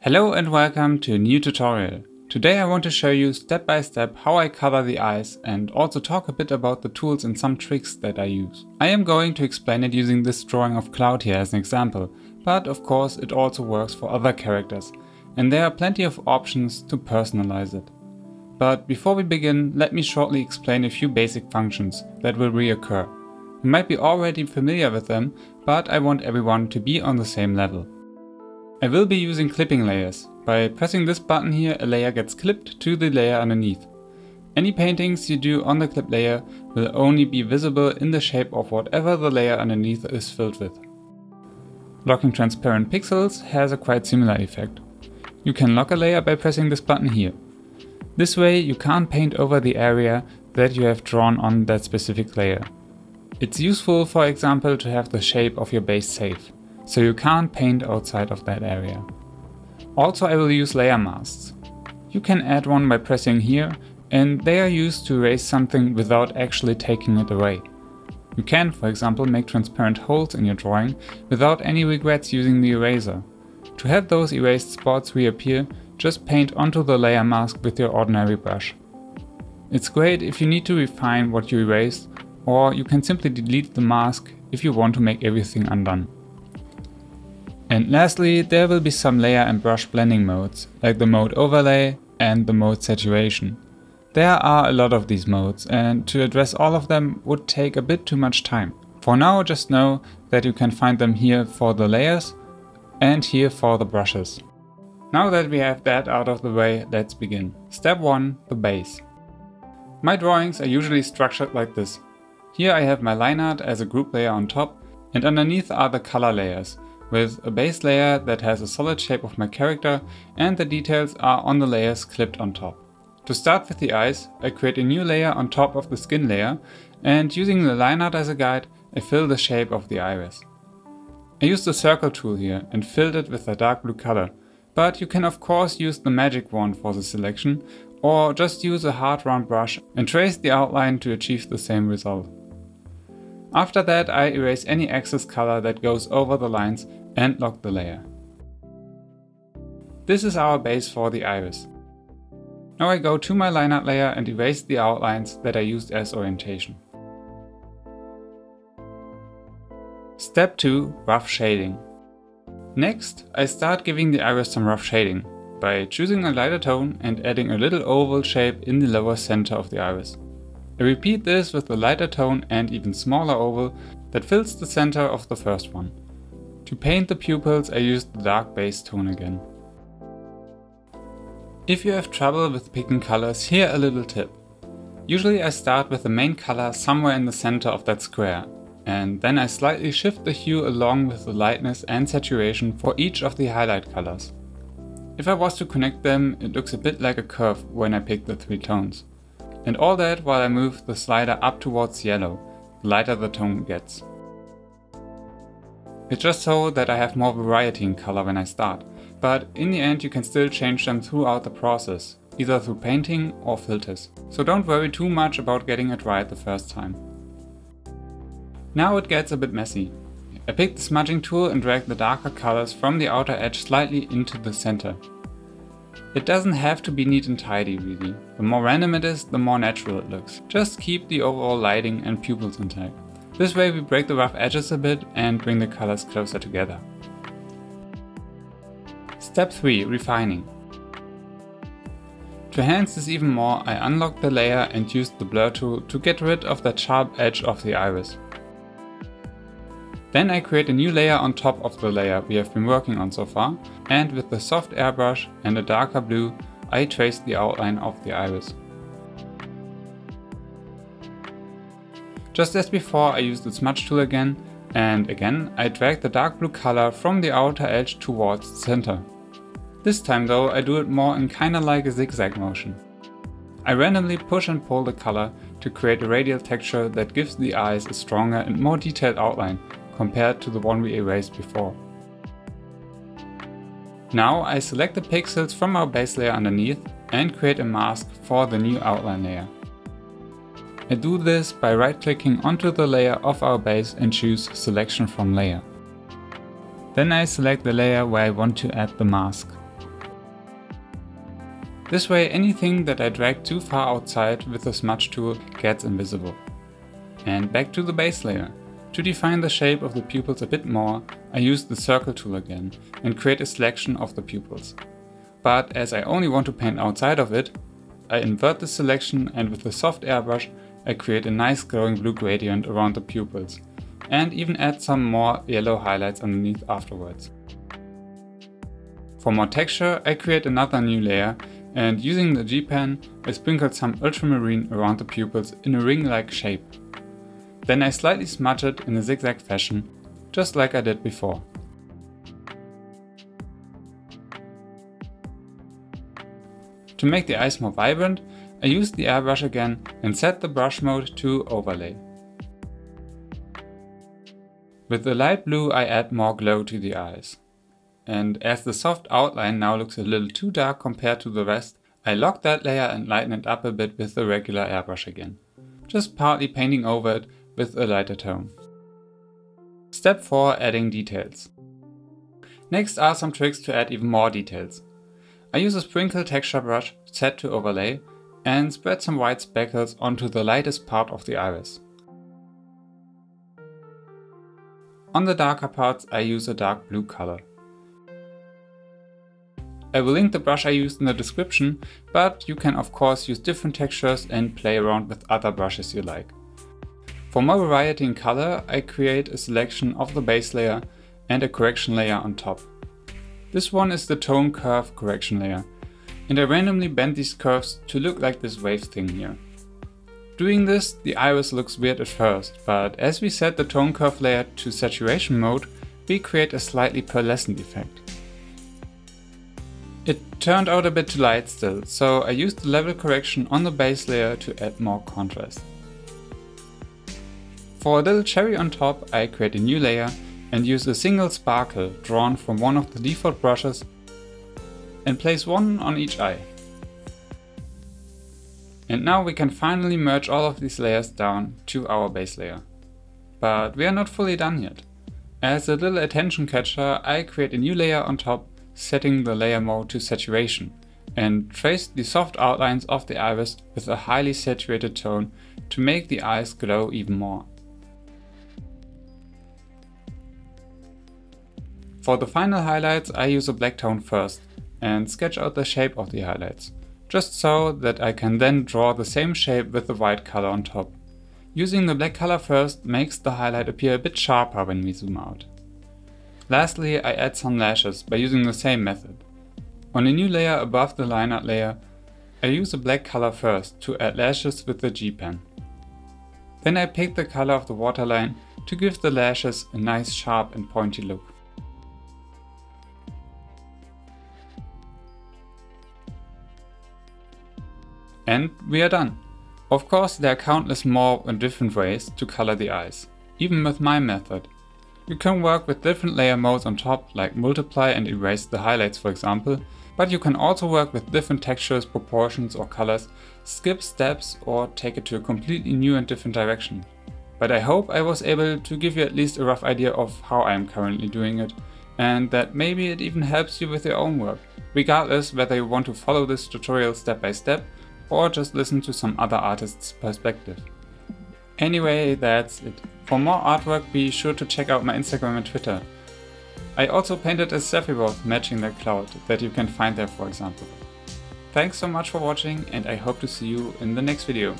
Hello and welcome to a new tutorial. Today I want to show you step by step how I color the eyes and also talk a bit about the tools and some tricks that I use. I am going to explain it using this drawing of Cloud here as an example, but of course it also works for other characters and there are plenty of options to personalize it. But before we begin, let me shortly explain a few basic functions that will reoccur. You might be already familiar with them, but I want everyone to be on the same level. I will be using clipping layers. By pressing this button here, a layer gets clipped to the layer underneath. Any paintings you do on the clip layer will only be visible in the shape of whatever the layer underneath is filled with. Locking transparent pixels has a quite similar effect. You can lock a layer by pressing this button here. This way you can't paint over the area that you have drawn on that specific layer. It's useful, for example, to have the shape of your base safe, so you can't paint outside of that area. Also, I will use layer masks. You can add one by pressing here, and they are used to erase something without actually taking it away. You can, for example, make transparent holes in your drawing without any regrets using the eraser. To have those erased spots reappear, just paint onto the layer mask with your ordinary brush. It's great if you need to refine what you erased, or you can simply delete the mask if you want to make everything undone. And lastly, there will be some layer and brush blending modes, like the mode overlay and the mode saturation. There are a lot of these modes, and to address all of them would take a bit too much time. For now, just know that you can find them here for the layers and here for the brushes. Now that we have that out of the way, let's begin. Step 1. The base. My drawings are usually structured like this. Here I have my line art as a group layer on top, and underneath are the color layers, with a base layer that has a solid shape of my character, and the details are on the layers clipped on top. To start with the eyes, I create a new layer on top of the skin layer, and using the line art as a guide, I fill the shape of the iris. I used the circle tool here and filled it with a dark blue color, but you can of course use the magic wand for the selection, or just use a hard round brush and trace the outline to achieve the same result. After that, I erase any excess color that goes over the lines and lock the layer. This is our base for the iris. Now I go to my line art layer and erase the outlines that I used as orientation. Step 2. Rough shading. Next, I start giving the iris some rough shading by choosing a lighter tone and adding a little oval shape in the lower center of the iris. I repeat this with a lighter tone and even smaller oval that fills the center of the first one. To paint the pupils, I used the dark base tone again. If you have trouble with picking colors, here a little tip. Usually I start with the main color somewhere in the center of that square, and then I slightly shift the hue along with the lightness and saturation for each of the highlight colors. If I was to connect them, it looks a bit like a curve when I pick the three tones. And all that while I move the slider up towards yellow, the lighter the tone gets. It's just so that I have more variety in color when I start, but in the end you can still change them throughout the process, either through painting or filters. So don't worry too much about getting it right the first time. Now it gets a bit messy. I pick the smudging tool and drag the darker colors from the outer edge slightly into the center. It doesn't have to be neat and tidy really. The more random it is, the more natural it looks. Just keep the overall lighting and pupils intact. This way we break the rough edges a bit and bring the colors closer together. Step 3. Refining. To enhance this even more, I unlock the layer and use the blur tool to get rid of that sharp edge of the iris. Then I create a new layer on top of the layer we have been working on so far, and with the soft airbrush and a darker blue, I trace the outline of the iris. Just as before, I use the smudge tool again, and again I drag the dark blue color from the outer edge towards the center. This time though, I do it more in kinda like a zigzag motion. I randomly push and pull the color to create a radial texture that gives the eyes a stronger and more detailed outline compared to the one we erased before. Now I select the pixels from our base layer underneath and create a mask for the new outline layer. I do this by right-clicking onto the layer of our base and choose Selection from Layer. Then I select the layer where I want to add the mask. This way anything that I drag too far outside with the smudge tool gets invisible. And back to the base layer. To define the shape of the pupils a bit more, I use the circle tool again and create a selection of the pupils. But as I only want to paint outside of it, I invert the selection and with a soft airbrush I create a nice glowing blue gradient around the pupils and even add some more yellow highlights underneath afterwards. For more texture I create another new layer and using the G-pen I sprinkled some ultramarine around the pupils in a ring-like shape. Then I slightly smudge it in a zigzag fashion, just like I did before. To make the eyes more vibrant, I use the airbrush again and set the brush mode to overlay. With the light blue I add more glow to the eyes. And as the soft outline now looks a little too dark compared to the rest, I lock that layer and lighten it up a bit with the regular airbrush again, just partly painting over it with a lighter tone. Step 4. Adding details. Next are some tricks to add even more details. I use a sprinkle texture brush set to overlay and spread some white speckles onto the lightest part of the iris. On the darker parts I use a dark blue color. I will link the brush I used in the description, but you can of course use different textures and play around with other brushes you like. For more variety in color, I create a selection of the base layer and a correction layer on top. This one is the tone curve correction layer, and I randomly bend these curves to look like this wave thing here. Doing this, the iris looks weird at first, but as we set the tone curve layer to saturation mode, we create a slightly pearlescent effect. It turned out a bit too light still, so I used the level correction on the base layer to add more contrast. For a little cherry on top, I create a new layer and use a single sparkle drawn from one of the default brushes and place one on each eye. And now we can finally merge all of these layers down to our base layer. But we are not fully done yet. As a little attention catcher, I create a new layer on top, setting the layer mode to saturation, and trace the soft outlines of the iris with a highly saturated tone to make the eyes glow even more. For the final highlights I use a black tone first and sketch out the shape of the highlights, just so that I can then draw the same shape with the white color on top. Using the black color first makes the highlight appear a bit sharper when we zoom out. Lastly, I add some lashes by using the same method. On a new layer above the line art layer, I use a black color first to add lashes with the G-pen. Then I pick the color of the waterline to give the lashes a nice sharp and pointy look. And we are done. Of course, there are countless more and different ways to color the eyes, even with my method. You can work with different layer modes on top, like multiply and erase the highlights for example, but you can also work with different textures, proportions or colors, skip steps or take it to a completely new and different direction. But I hope I was able to give you at least a rough idea of how I am currently doing it, and that maybe it even helps you with your own work, regardless whether you want to follow this tutorial step by step or just listen to some other artist's perspective. Anyway, that's it. For more artwork be sure to check out my Instagram and Twitter. I also painted a Sephiroth matching that cloud that you can find there for example. Thanks so much for watching and I hope to see you in the next video.